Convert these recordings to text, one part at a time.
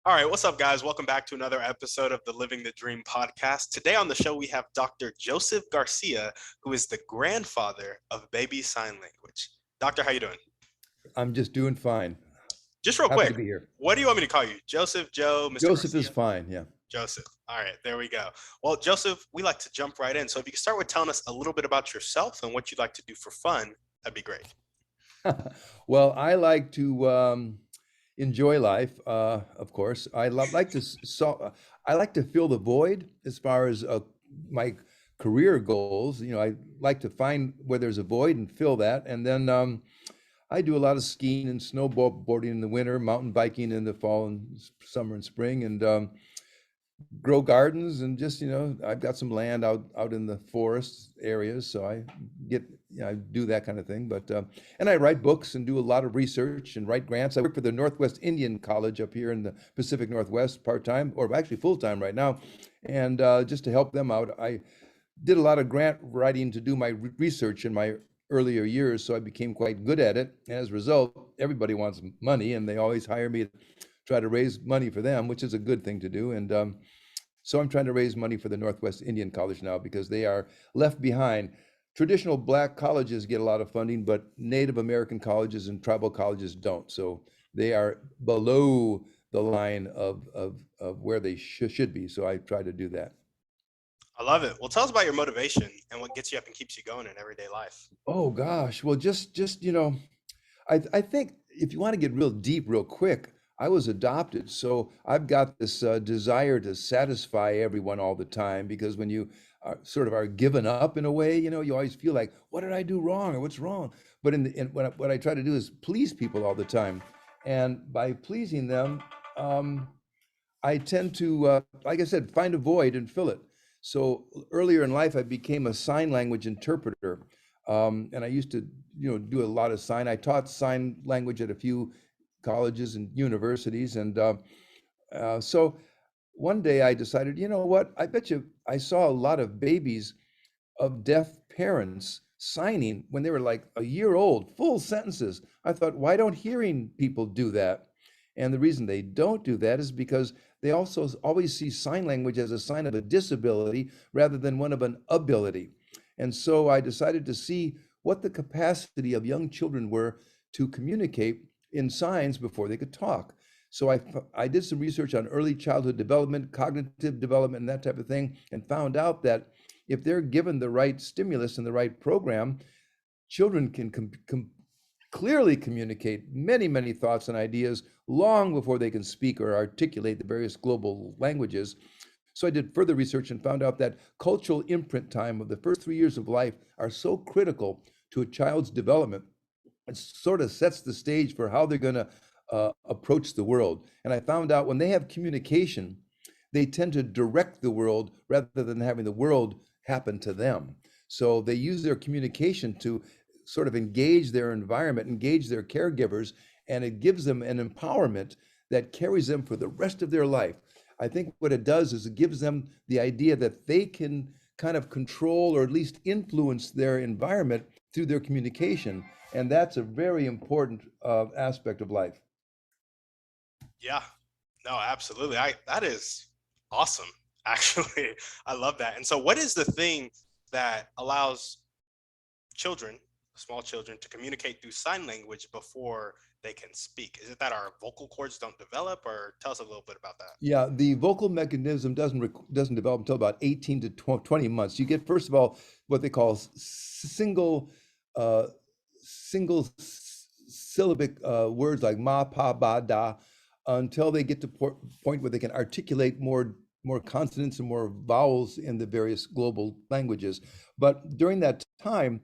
All right, what's up, guys? Welcome back to another episode of the Living the Dream podcast. Today on the show, we have Dr. Joseph Garcia, who is the grandfather of baby sign language. Doctor, how you doing? I'm just doing fine. Just real Happy quick, to be here. what do you want me to call you? Joseph, Joe, Mr. Joseph is Garcia? fine. Yeah. Joseph. All right, there we go. Well, Joseph, we like to jump right in. So if you could start with telling us a little bit about yourself and what you'd like to do for fun, that'd be great. Well, I like to enjoy life. Of course, like to I like to fill the void as far as my career goals. I like to find where there's a void and fill that, and then I do a lot of skiing and snowboarding in the winter, mountain biking in the fall and summer and spring, and grow gardens and just I've got some land out in the forest areas, so I get I do that kind of thing. But and I write books and do a lot of research and write grants. I work for the Northwest Indian College up here in the Pacific Northwest part-time, or actually full-time right now, and just to help them out, I did a lot of grant writing to do my research in my earlier years, so I became quite good at it. And as a result, everybody wants money, and they always hire me to try to raise money for them, which is a good thing to do. And so I'm trying to raise money for the Northwest Indian College now because they are left behind. Traditional black colleges get a lot of funding, but Native American colleges and tribal colleges don't. So they are below the line of where they should be. So I try to do that. I love it. Well, tell us about your motivation and what gets you up and keeps you going in everyday life. Oh gosh, well, just I think if you want to get real deep, real quick, I was adopted, so I've got this desire to satisfy everyone all the time. Because when you are given up in a way, you always feel like, what did I do wrong or what's wrong? But what I try to do is please people all the time, and by pleasing them, um, I tend to, like I said, find a void and fill it. So earlier in life, I became a sign language interpreter, and I used to, do a lot of sign. I taught sign language at a few colleges and universities, and so one day I decided, you know what? I bet you I saw a lot of babies of deaf parents signing when they were like a year old, full sentences. I thought, why don't hearing people do that? And the reason they don't do that is because they also always see sign language as a sign of a disability rather than one of an ability. And so I decided to see what the capacity of young children were to communicate in signs before they could talk. So I did some research on early childhood development, cognitive development, and that type of thing, and found out that if they're given the right stimulus and the right program, children can clearly communicate many, many thoughts and ideas long before they can speak or articulate the various global languages. So I did further research and found out that cultural imprint time of the first 3 years of life are so critical to a child's development. It sort of sets the stage for how they're going to approach the world. And I found out when they have communication, they tend to direct the world rather than having the world happen to them. So they use their communication to sort of engage their environment, engage their caregivers, and it gives them an empowerment that carries them for the rest of their life. I think what it does is it gives them the idea that they can kind of control or at least influence their environment through their communication. And that's a very important aspect of life. Yeah, no, absolutely. That is awesome. Actually, I love that. And so, what is the thing that allows children, small children, to communicate through sign language before they can speak? Is it that our vocal cords don't develop, or tell us a little bit about that? Yeah, the vocal mechanism doesn't develop until about 18 to 20 months. You get, first of all, what they call uh, single syllabic words like ma, pa, ba, da, until they get to point where they can articulate more consonants and more vowels in the various global languages. But during that time,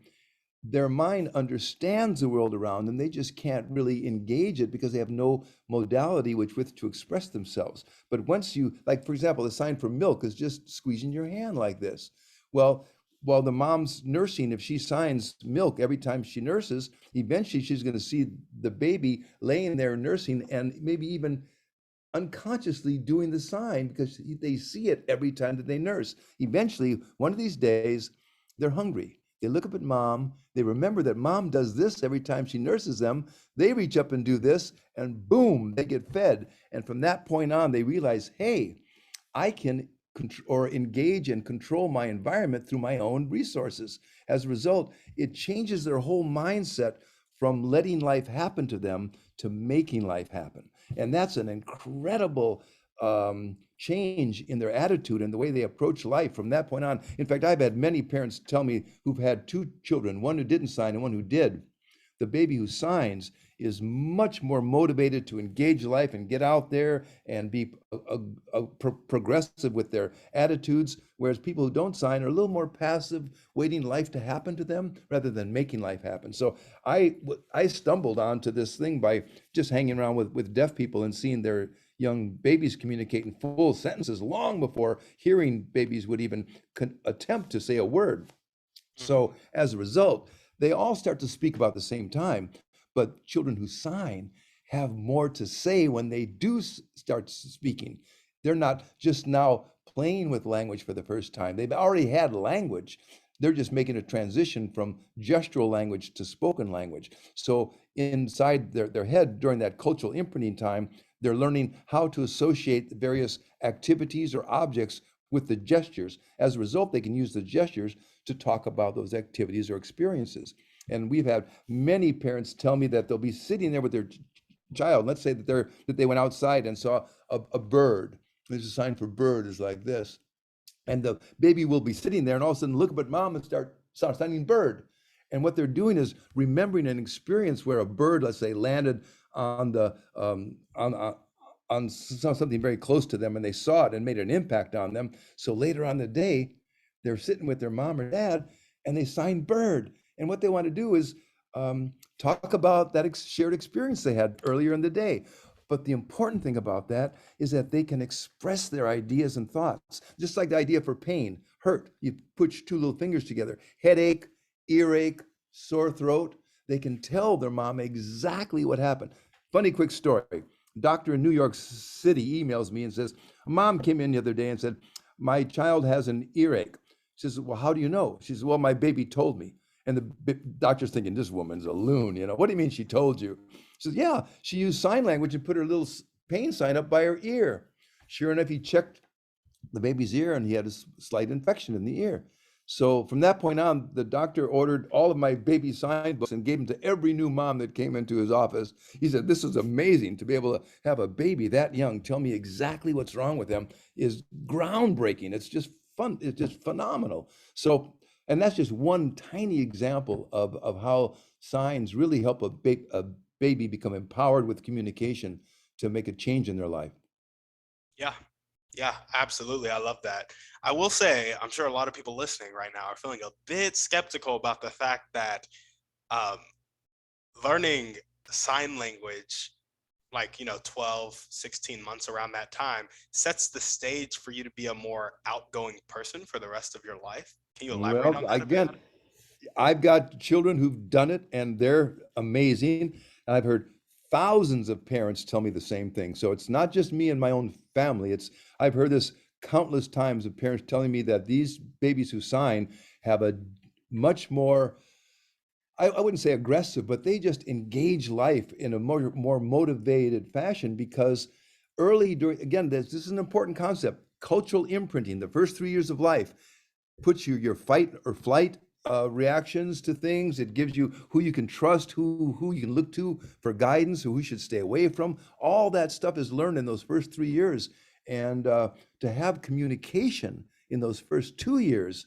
their mind understands the world around them. They just can't really engage it because they have no modality with which to express themselves. But once you, like, for example, the sign for milk is just squeezing your hand like this. Well, while the mom's nursing, if she signs milk every time she nurses, eventually she's going to see the baby laying there nursing and maybe even unconsciously doing the sign because they see it every time that they nurse. Eventually, one of these days, they're hungry. They look up at mom. They remember that mom does this every time she nurses them. They reach up and do this, and boom, they get fed. And from that point on, they realize, hey, I can or engage and control my environment through my own resources. As a result, it changes their whole mindset from letting life happen to them to making life happen. And that's an incredible change in their attitude and the way they approach life from that point on. In fact, I've had many parents tell me who've had two children, one who didn't sign and one who did. The baby who signs is much more motivated to engage life and get out there and be progressive with their attitudes, whereas people who don't sign are a little more passive, waiting life to happen to them rather than making life happen. So I stumbled onto this thing by just hanging around with deaf people and seeing their young babies communicate in full sentences long before hearing babies would even attempt to say a word. So as a result, they all start to speak about the same time, but children who sign have more to say when they do start speaking. They're not just now playing with language for the first time. They've already had language. They're just making a transition from gestural language to spoken language. So inside their head during that cultural imprinting time, they're learning how to associate various activities or objects with the gestures. As a result, they can use the gestures to talk about those activities or experiences. And we've had many parents tell me that they'll be sitting there with their child. Let's say that they went outside and saw a bird. There's a sign for bird is like this. And the baby will be sitting there and all of a sudden look up at mom and start signing bird. And what they're doing is remembering an experience where a bird, let's say, landed on the on something very close to them, and they saw it and made an impact on them. So later on the day, they're sitting with their mom or dad, and they sign bird. And what they want to do is talk about that shared experience they had earlier in the day. But the important thing about that is that they can express their ideas and thoughts, just like the idea for pain, hurt. You put two little fingers together, headache, earache, sore throat. They can tell their mom exactly what happened. Funny quick story. Doctor in New York City emails me and says, a mom came in the other day and said, my child has an earache. She says, well, how do you know? She says, well, my baby told me. And the doctor's thinking, this woman's a loon, what do you mean she told you? She says, yeah, she used sign language and put her little pain sign up by her ear. Sure enough, he checked the baby's ear and he had a slight infection in the ear. So from that point on, the doctor ordered all of my baby sign books and gave them to every new mom that came into his office. He said, this is amazing to be able to have a baby that young tell me exactly what's wrong with them is groundbreaking. It's just fun. It's just phenomenal. So, and that's just one tiny example of how signs really help a baby become empowered with communication to make a change in their life. Yeah. Yeah, absolutely. I love that. I will say, I'm sure a lot of people listening right now are feeling a bit skeptical about the fact that um, learning sign language, like, 12, 16 months around that time, sets the stage for you to be a more outgoing person for the rest of your life. Can you elaborate Well, on that a bit? again, I've got children who've done it and they're amazing. I've heard thousands of parents tell me the same thing. So it's not just me and my own family. I've heard this countless times of parents telling me that these babies who sign have a much more, I wouldn't say aggressive, but they just engage life in a more motivated fashion because early during, again, this is an important concept, cultural imprinting, the first 3 years of life puts your fight or flight reactions to things. It gives you who you can trust, who you can look to for guidance, who you should stay away from. All that stuff is learned in those first 3 years. And to have communication in those first 2 years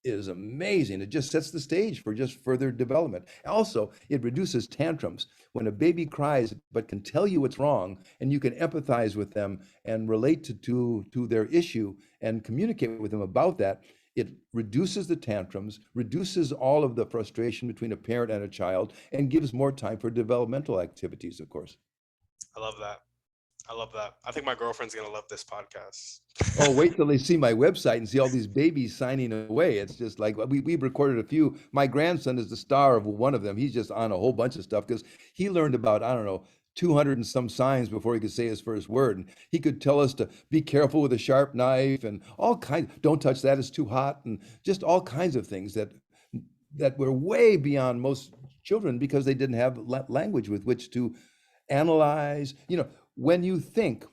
is amazing. It just sets the stage for just further development. Also, it reduces tantrums. When a baby cries but can tell you what's wrong and you can empathize with them and relate to their issue and communicate with them about that, it reduces the tantrums, reduces all of the frustration between a parent and a child, and gives more time for developmental activities, of course. I love that. I love that. I think my girlfriend's going to love this podcast. Oh, wait till they see my website and see all these babies signing away. It's just like we've recorded a few. My grandson is the star of one of them. He's just on a whole bunch of stuff because he learned about, I don't know, 200 and some signs before he could say his first word. And he could tell us to be careful with a sharp knife and all kinds. Don't touch that, it's too hot. And just all kinds of things that that were way beyond most children because they didn't have language with which to analyze. When you think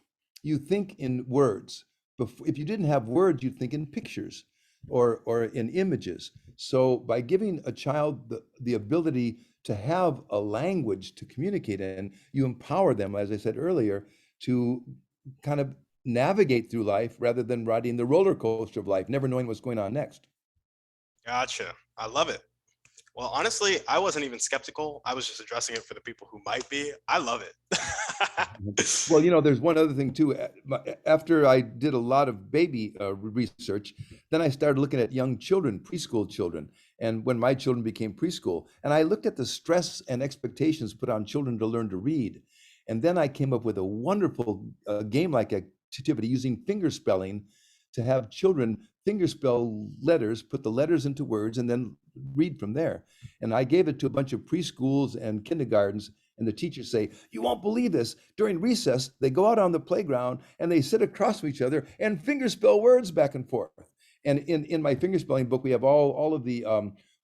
in words. If you didn't have words, you'd think in pictures or in images. So by giving a child the ability to have a language to communicate in, you empower them, as I said earlier, to kind of navigate through life rather than riding the roller coaster of life, never knowing what's going on next. Gotcha. I love it. Well, honestly, I wasn't even skeptical. I was just addressing it for the people who might be. I love it. Well, there's one other thing too. After I did a lot of baby research, then I started looking at young children, preschool children, and when my children became preschool, and I looked at the stress and expectations put on children to learn to read, and then I came up with a wonderful game-like activity using finger spelling to have children finger spell letters, put the letters into words, and then read from there. And I gave it to a bunch of preschools and kindergartens, and the teachers say, "You won't believe this. During recess, they go out on the playground and they sit across from each other and fingerspell words back and forth." And in my fingerspelling book, we have all of the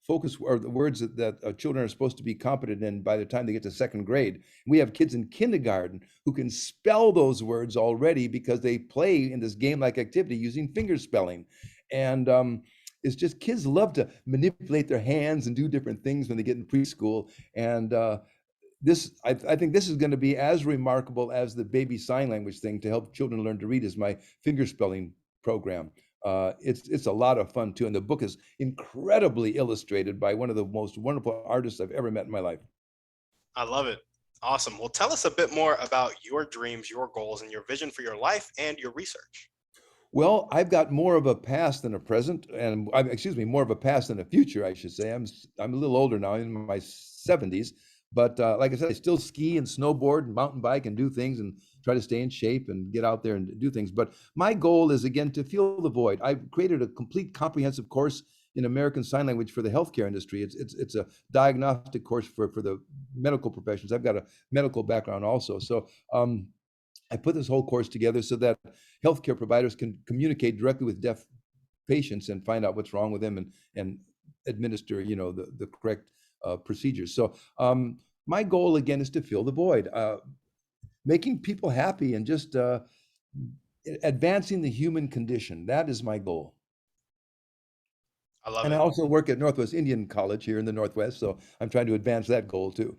focus or the words that children are supposed to be competent in by the time they get to second grade. We have kids in kindergarten who can spell those words already because they play in this game-like activity using fingerspelling. And it's just kids love to manipulate their hands and do different things when they get in preschool. And I think this is going to be as remarkable as the baby sign language thing to help children learn to read is my finger spelling program. It's a lot of fun too, and the book is incredibly illustrated by one of the most wonderful artists I've ever met in my life. I love it. Awesome. Well, tell us a bit more about your dreams, your goals, and your vision for your life and your research. Well, I've got more of a past than a present, and excuse me, more of a past than a future, I should say. I'm a little older now, in my 70s, but like I said, I still ski and snowboard and mountain bike and do things and try to stay in shape and get out there and do things. But my goal is again to fill the void. I've created a complete comprehensive course in American Sign Language for the healthcare industry. It's a diagnostic course for the medical professions. I've got a medical background also, so I put this whole course together so that healthcare providers can communicate directly with deaf patients and find out what's wrong with them and administer, the correct procedures. So my goal again is to fill the void, making people happy and just advancing the human condition. That is my goal. I love And I it. also work at Northwest Indian College here in the Northwest, so I'm trying to advance that goal too.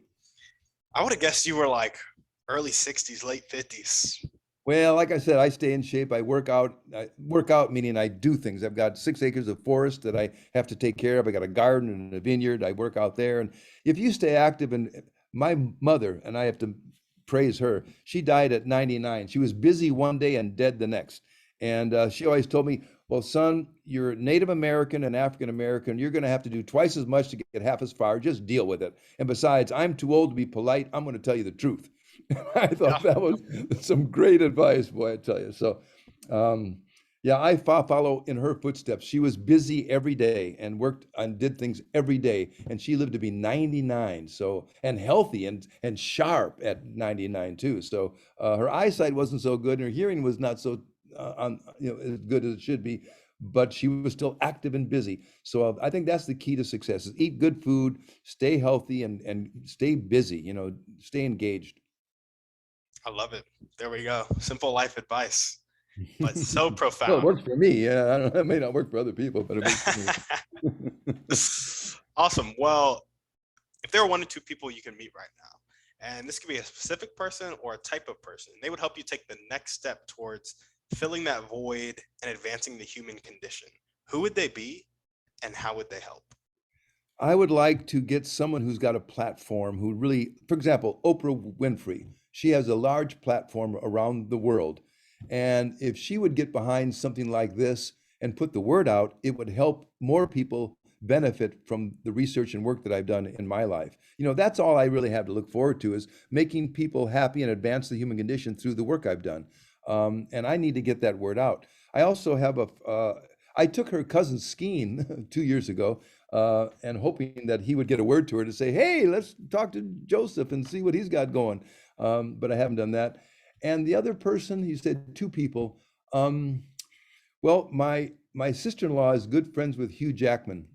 I would have guessed you were like early 60s, late 50s. Well, like I said, I stay in shape. I work out. I work out meaning I do things. I've got 6 acres of forest that I have to take care of. I got a garden and a vineyard. I work out there. And if you stay active, and my mother, and I have to praise her, she died at 99. She was busy one day and dead the next. And she always told me, "Well, son, you're Native American and African American. You're going to have to do twice as much to get half as far. Just deal with it. And besides, I'm too old to be polite. I'm going to tell you the truth." I Yeah, thought that was some great advice, boy, I tell you. So, um, yeah, I follow in her footsteps. She was busy every day and worked and did things every day, and she lived to be 99. So, and healthy and sharp at 99 too. So, her eyesight wasn't so good, and her hearing was not so as good as it should be. But she was still active and busy. So I think that's the key to success: is eat good food, stay healthy, and stay busy. Stay engaged. I love it. There we go. Simple life advice, but so Well, it profound. works for me. Yeah, I don't, it may not work for other people, but it works for me. Awesome. Well, if there are one or two people you can meet right now, and this could be a specific person or a type of person, they would help you take the next step towards filling that void and advancing the human condition. Who would they be and how would they help? I would like to get someone who's got a platform who really, for example, Oprah Winfrey. She has a large platform around the world. And if she would get behind something like this and put the word out, it would help more people benefit from the research and work that I've done in my life. That's all I really have to look forward to is making people happy and advance the human condition through the work I've done. And I need to get that word out. I also have I took her cousin skiing 2 years ago and hoping that he would get a word to her to say, "Hey, let's talk to Joseph and see what he's got going." But I haven't done that. And the other person, he said two people. Um, well, my sister-in-law is good friends with Hugh Jackman,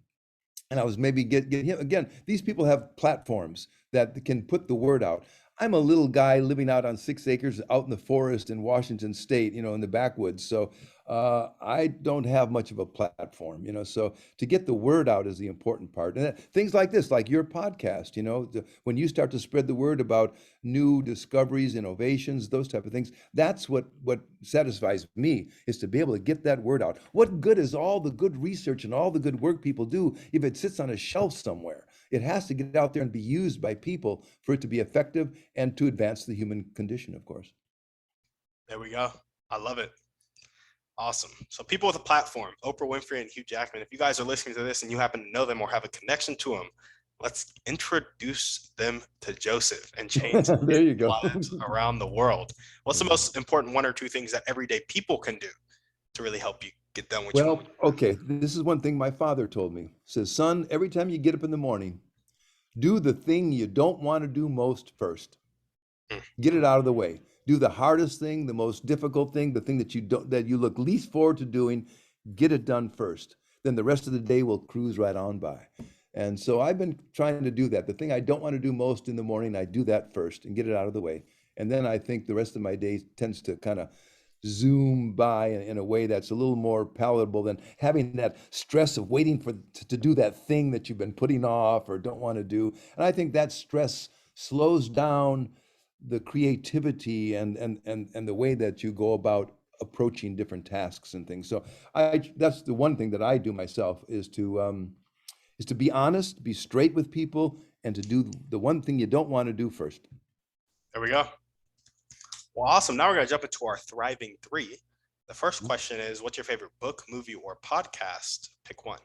and I was maybe get him again. These people have platforms that can put the word out. I'm a little guy living out on 6 acres out in the forest in Washington State, in the backwoods. So I don't have much of a platform, So to get the word out is the important part. And things like this, like your podcast, when you start to spread the word about new discoveries, innovations, those type of things, that's what satisfies me, is to be able to get that word out. What good is all the good research and all the good work people do if it sits on a shelf somewhere? It has to get out there and be used by people for it to be effective and to advance the human condition, of course. There we go. I love it. Awesome. So people with a platform, Oprah Winfrey and Hugh Jackman, if you guys are listening to this and you happen to know them or have a connection to them, let's introduce them to Joseph and change There you go. lives around the world. What's the most important one or two things that everyday people can do to really help you get done what you Well, want? okay, this is one thing my father told me. He says, son, every time you get up in the morning, do the thing you don't want to do most first. Mm, Get it out of the way. Do the hardest thing, the most difficult thing, the thing that you look least forward to doing, get it done first. Then the rest of the day will cruise right on by. And so I've been trying to do that. The thing I don't want to do most in the morning, I do that first and get it out of the way. And then I think the rest of my day tends to kind of zoom by in a way that's a little more palatable than having that stress of waiting to do that thing that you've been putting off or don't want to do. And I think that stress slows down the creativity and the way that you go about approaching different tasks and things. So that's the one thing that I do myself is to be honest, be straight with people, and to do the one thing you don't want to do first. there we go. Well, awesome. Now we're going to jump into our thriving three. The first question is, what's your favorite book, movie, or podcast? Pick one.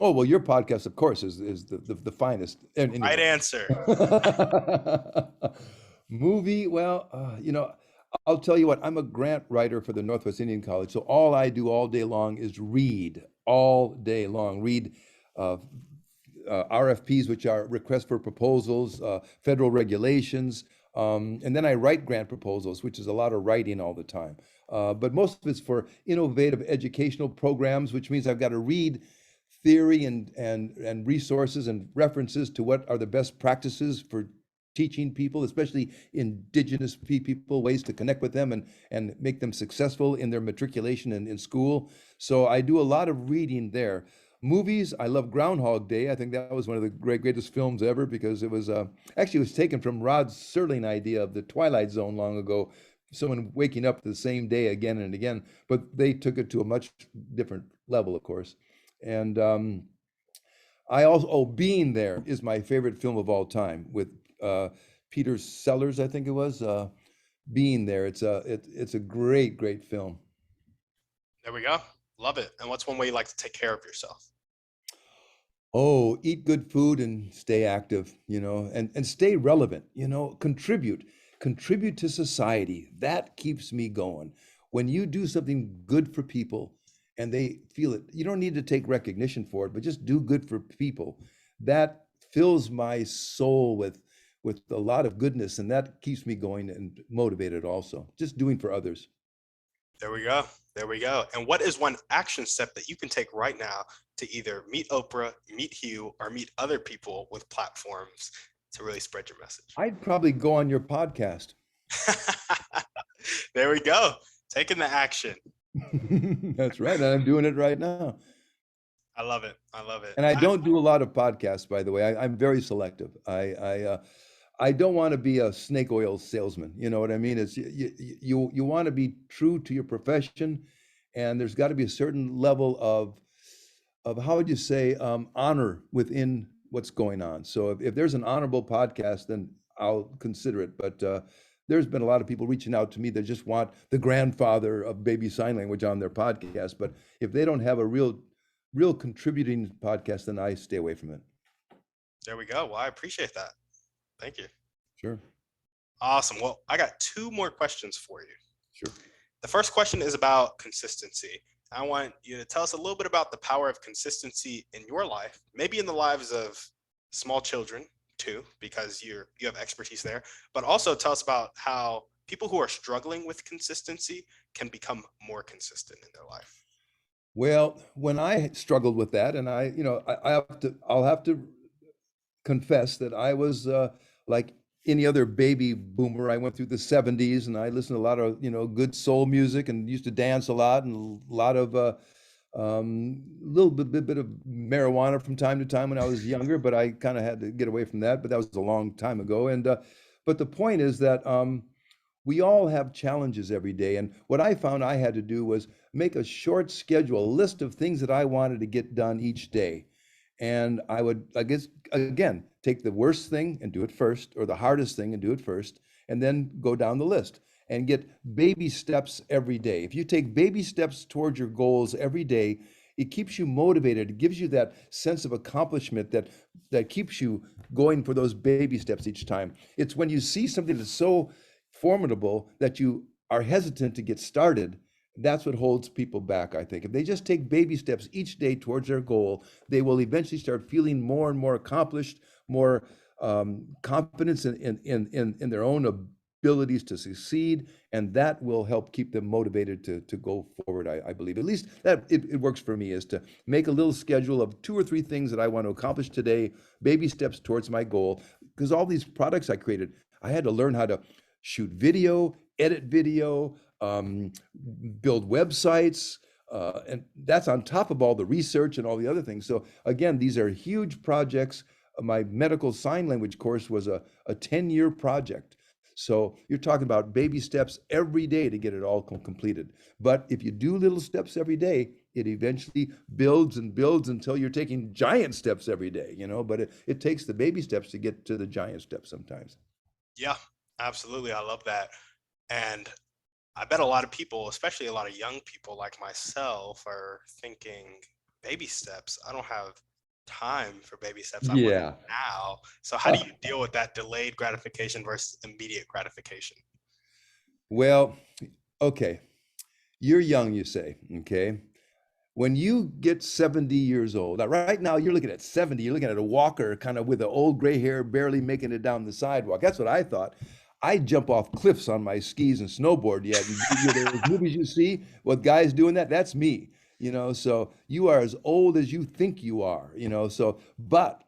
Oh, well, your podcast, of course, is the finest. Right Anyway. answer. Movie, well, I'll tell you what, I'm a grant writer for the Northwest Indian College. So all I do all day long is read all day long, read uh, RFPs, which are requests for proposals, federal regulations. And then I write grant proposals, which is a lot of writing all the time. But most of it's for innovative educational programs, which means I've got to read theory and resources and references to what are the best practices for teaching people, especially indigenous people, ways to connect with them and make them successful in their matriculation in school. So I do a lot of reading there. Movies, I love Groundhog Day. I think that was one of the greatest films ever because it was actually it was taken from Rod Serling idea of the Twilight Zone long ago, someone waking up the same day again and again, but they took it to a much different level, of course. And I also, Being There is my favorite film of all time with Peter Sellers, I think it was. Being There, it's a great film. There we go. Love it. And what's one way you like to take care of yourself? Oh, eat good food and stay active, and stay relevant, contribute to society. That keeps me going. When you do something good for people and they feel it, you don't need to take recognition for it, but just do good for people. That fills my soul with a lot of goodness, and that keeps me going and motivated also. Just doing for others. There we go. There we go. And what is one action step that you can take right now to either meet Oprah, meet Hugh, or meet other people with platforms to really spread your message? I'd probably go on your podcast. There we go. Taking the action. That's right. And I'm doing it right now. I love it. I love it. And I don't do a lot of podcasts, by the way. I'm very selective. I don't want to be a snake oil salesman. You know what I mean? It's you want to be true to your profession, and there's got to be a certain level of how would you say honor within what's going on. So if there's an honorable podcast, then I'll consider it. But there's been a lot of people reaching out to me that just want the grandfather of baby sign language on their podcast. But if they don't have a real contributing podcast, then I stay away from it. There we go. Well, I appreciate that. Thank you. Sure. Awesome. Well, I got two more questions for you. Sure. The first question is about consistency. I want you to tell us a little bit about the power of consistency in your life, maybe in the lives of small children too, because you have expertise there, but also tell us about how people who are struggling with consistency can become more consistent in their life. Well, when I struggled with that, and I'll have to confess that I was like any other baby boomer. I went through the 70s and I listened to a lot of, good soul music and used to dance a lot and a lot of little bit of marijuana from time to time when I was younger, but I kind of had to get away from that. But that was a long time ago. And but the point is that we all have challenges every day. And what I found I had to do was make a short schedule, a list of things that I wanted to get done each day. And I would, I guess, again, take the worst thing and do it first, or the hardest thing and do it first, and then go down the list and get baby steps every day. If you take baby steps towards your goals every day, it keeps you motivated. It gives you that sense of accomplishment that keeps you going for those baby steps each time. It's when you see something that's so formidable that you are hesitant to get started. That's what holds people back, I think. If they just take baby steps each day towards their goal, they will eventually start feeling more and more accomplished, more confidence in their own abilities to succeed, and that will help keep them motivated to go forward, I believe. At least that it works for me, is to make a little schedule of 2 or 3 things that I want to accomplish today, baby steps towards my goal. Because all these products I created, I had to learn how to shoot video, edit video, build websites, and that's on top of all the research and all the other things. So again, these are huge projects. My medical sign language course was a 10-year project. So you're talking about baby steps every day to get it all completed. But if you do little steps every day, it eventually builds and builds until you're taking giant steps every day, but it takes the baby steps to get to the giant steps sometimes. Yeah, absolutely. I love that. And I bet a lot of people, especially a lot of young people like myself, are thinking baby steps. I don't have time for baby steps. I want it Yeah. now. So how do you deal with that delayed gratification versus immediate gratification? Well, okay. You're young, you say, okay? When you get 70 years old, now right now you're looking at 70, you're looking at a walker kind of with the old gray hair barely making it down the sidewalk. That's what I thought. I jump off cliffs on my skis and snowboard yet. And those movies you see with guys doing that, that's me. So you are as old as you think you are, but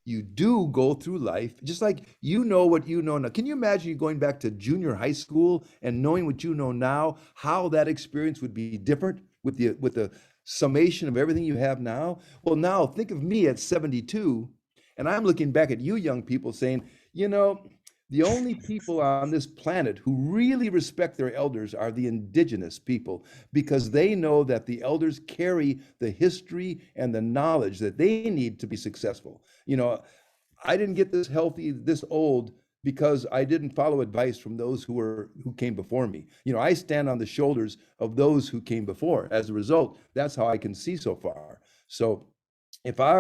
you do go through life just like you know what you know now. Can you imagine you going back to junior high school and knowing what you know now, how that experience would be different with the summation of everything you have now? Well, now think of me at 72, and I'm looking back at you young people saying, you know, the only people on this planet who really respect their elders are the indigenous people, because they know that the elders carry the history and the knowledge that they need to be successful. I didn't get this healthy, this old, because I didn't follow advice from those who came before me. I stand on the shoulders of those who came before. As a result, that's how I can see so far. So if I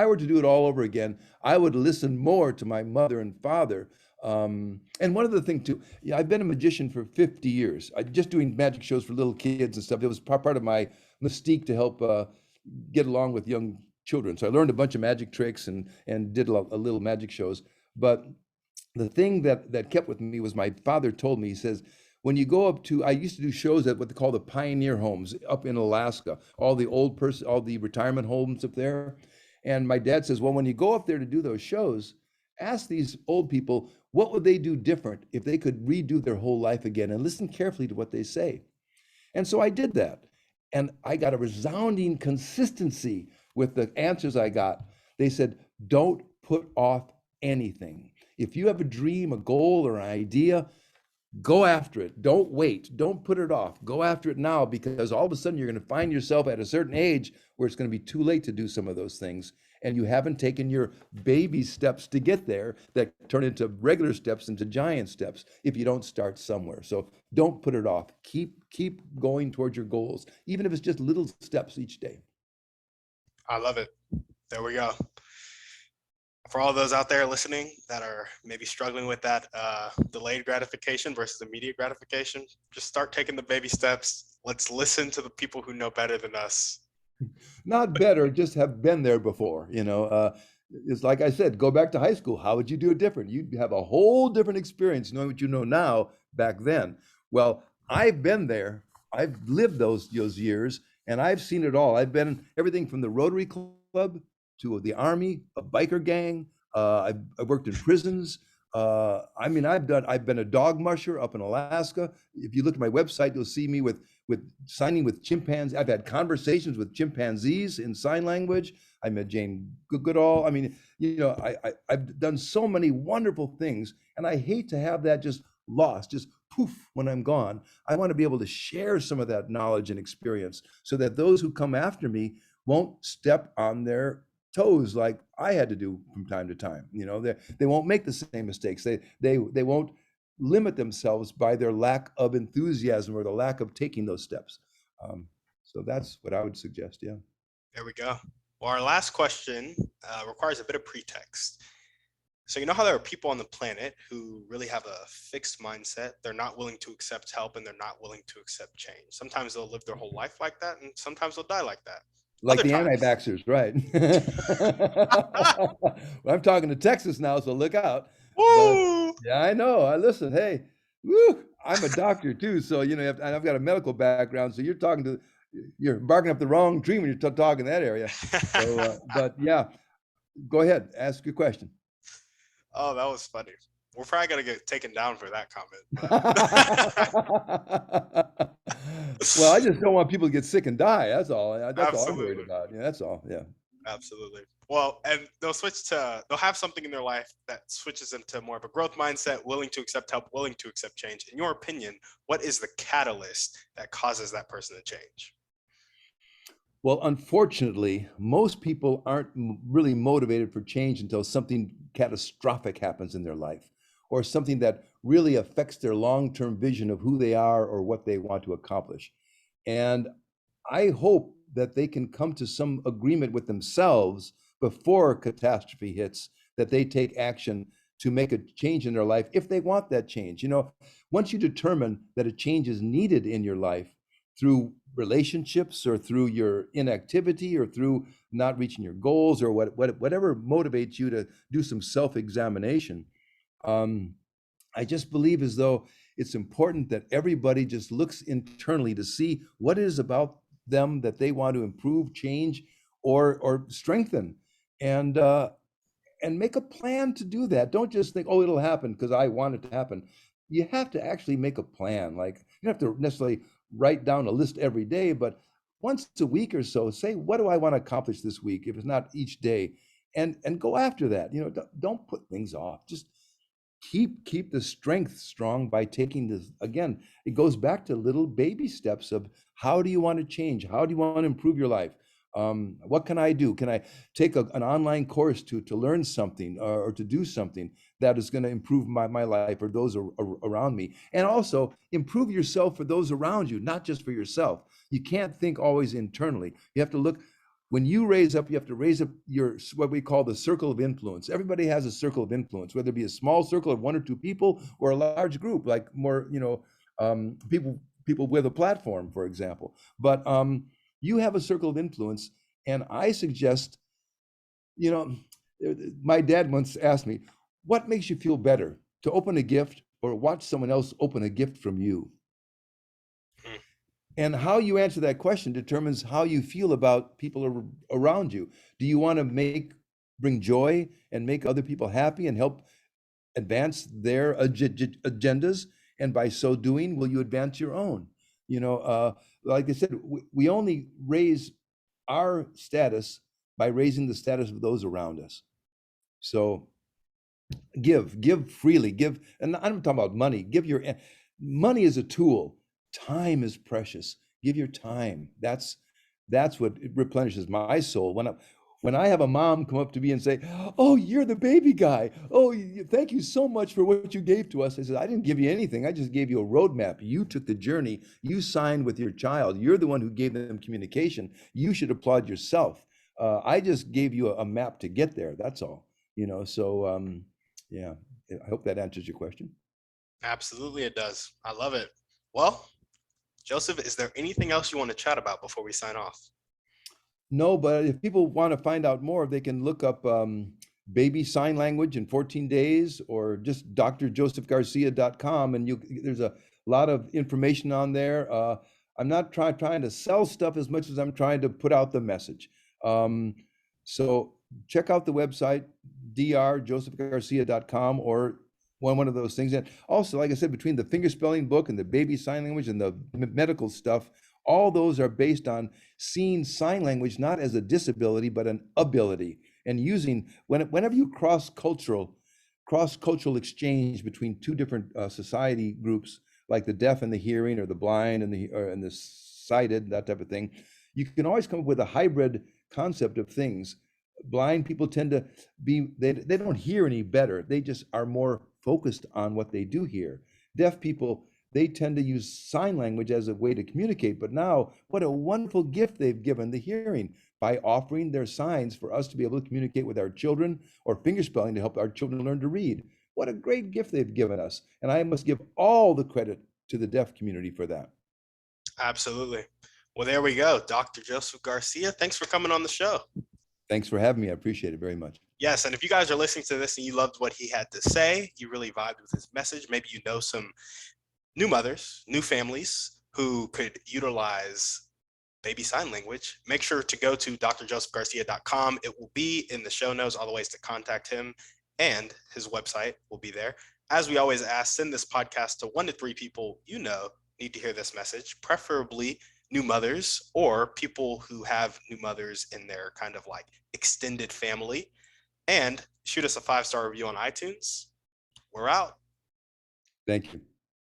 were to do it all over again, I would listen more to my mother and father. And one other thing too, yeah, I've been a magician for 50 years. I just doing magic shows for little kids and stuff. It was part of my mystique to help get along with young children. So I learned a bunch of magic tricks and did a little magic shows. But the thing that kept with me was my father told me, he says, when you go up to, I used to do shows at what they call the pioneer homes up in Alaska, all the retirement homes up there. And my dad says, well, when you go up there to do those shows, ask these old people, what would they do different if they could redo their whole life again, and listen carefully to what they say. And so I did that. And I got a resounding consistency with the answers I got. They said, don't put off anything. If you have a dream, a goal, or an idea, go after it. Don't wait. Don't put it off. Go after it now, because all of a sudden you're going to find yourself at a certain age where it's going to be too late to do some of those things. And you haven't taken your baby steps to get there that turn into regular steps into giant steps if you don't start somewhere. So don't put it off. Keep going towards your goals, even if it's just little steps each day. I love it. There we go. For all those out there listening that are maybe struggling with that delayed gratification versus immediate gratification, just start taking the baby steps. Let's listen to the people who know better than us. Not better, just have been there before. It's like I said, go back to high school. How would you do it different? You'd have a whole different experience knowing what you know now back then. Well, I've been there. I've lived those years, And I've seen it all. I've been everything from the Rotary Club to the Army, a biker gang. I've worked in prisons. I mean, I've been a dog musher up in Alaska. If you look at my website, you'll see me with signing with chimpanzees. I've had conversations with chimpanzees in sign language. I met Jane Goodall. I mean, I've done so many wonderful things, and I hate to have that just lost, just poof when I'm gone. I want to be able to share some of that knowledge and experience so that those who come after me won't step on their toes like I had to do from time to time. They won't make the same mistakes. They won't limit themselves by their lack of enthusiasm or the lack of taking those steps. So that's what I would suggest. Yeah. There we go. Well, our last question requires a bit of pretext. So you know how there are people on the planet who really have a fixed mindset. They're not willing to accept help and they're not willing to accept change. Sometimes they'll live their whole life like that, and sometimes they'll die like that. Like Other the times, anti-vaxxers, right? Well, I'm talking to Texas now, so look out. But woo! yeah, I know. I listen. Hey, woo, I'm a doctor too, so and I've got a medical background. So you're barking up the wrong tree when you're talking that area. So, but yeah, go ahead, ask your question. Oh, that was funny. We're probably gonna get taken down for that comment, Well, I but just don't want people to get sick and die. That's all. That's all I'm worried absolutely. about. Yeah, that's all. Yeah. Absolutely. Well, and they'll have something in their life that switches into more of a growth mindset, willing to accept help, willing to accept change. In your opinion, what is the catalyst that causes that person to change? Well, unfortunately, most people aren't really motivated for change until something catastrophic happens in their life or something that really affects their long-term vision of who they are or what they want to accomplish. And I hope that they can come to some agreement with themselves before catastrophe hits, that they take action to make a change in their life if they want that change. Once you determine that a change is needed in your life through relationships or through your inactivity or through not reaching your goals or whatever motivates you to do some self-examination, I just believe as though it's important that everybody just looks internally to see what it is about them that they want to improve, change, or strengthen, and make a plan to do that. Don't just think, oh, it'll happen because I want it to happen. You have to actually make a plan. Like, you don't have to necessarily write down a list every day, but once a week or so, say, what do I want to accomplish this week? If it's not each day, and go after that. Don't put things off. Just keep the strength strong by taking this. Again, it goes back to little baby steps of how do you want to change? How do you want to improve your life? What can I do? Can I take an online course to learn something or to do something that is going to improve my life or those around me? And also improve yourself for those around you, not just for yourself. You can't think always internally. You have to look. When you raise up, you have to raise up your, what we call the circle of influence. Everybody has a circle of influence, whether it be a small circle of one or two people or a large group, like more, people with a platform, for example. But you have a circle of influence, and I suggest, you know, my dad once asked me, what makes you feel better, to open a gift or watch someone else open a gift from you? Hmm. And how you answer that question determines how you feel about people around you. Do you want to bring joy and make other people happy and help advance their agendas? And by so doing, will you advance your own? Like I said, we only raise our status by raising the status of those around us. So give freely, and I'm talking about money. Money is a tool. Time is precious. Give your time. That's what replenishes my soul. When I have a mom come up to me and say, "Oh, you're the baby guy. Oh, thank you so much for what you gave to us." I said, "I didn't give you anything. I just gave you a roadmap. You took the journey. You signed with your child. You're the one who gave them communication. You should applaud yourself. I just gave you a map to get there. That's all." So yeah, I hope that answers your question. Absolutely, it does. I love it. Well, Joseph, is there anything else you want to chat about before we sign off? No, but if people want to find out more, they can look up baby sign language in 14 days or just drjosephgarcia.com. And there's a lot of information on there. I'm not trying to sell stuff as much as I'm trying to put out the message. Um, so check out the website, drjosephgarcia.com, or one of those things. And also, like I said, between the fingerspelling book and the baby sign language and the medical stuff, all those are based on seeing sign language not as a disability, but an ability. And using, whenever you cross-cultural exchange between two different society groups, like the deaf and the hearing, or the blind and the sighted, that type of thing, you can always come up with a hybrid concept of things. Blind people tend to be, they don't hear any better. They just are more focused on what they do hear. Deaf people, they tend to use sign language as a way to communicate. But now, what a wonderful gift they've given the hearing by offering their signs for us to be able to communicate with our children, or fingerspelling to help our children learn to read. What a great gift they've given us. And I must give all the credit to the deaf community for that. Absolutely. Well, there we go. Dr. Joseph Garcia, thanks for coming on the show. Thanks for having me. I appreciate it very much. Yes, and if you guys are listening to this and you loved what he had to say, you really vibed with his message, maybe you know some new mothers, new families who could utilize baby sign language, make sure to go to drjosephgarcia.com. It will be in the show notes, all the ways to contact him, and his website will be there. As we always ask, send this podcast to 1 to 3 people you know need to hear this message, preferably new mothers or people who have new mothers in their kind of like extended family. And shoot us a 5-star review on iTunes. We're out. Thank you.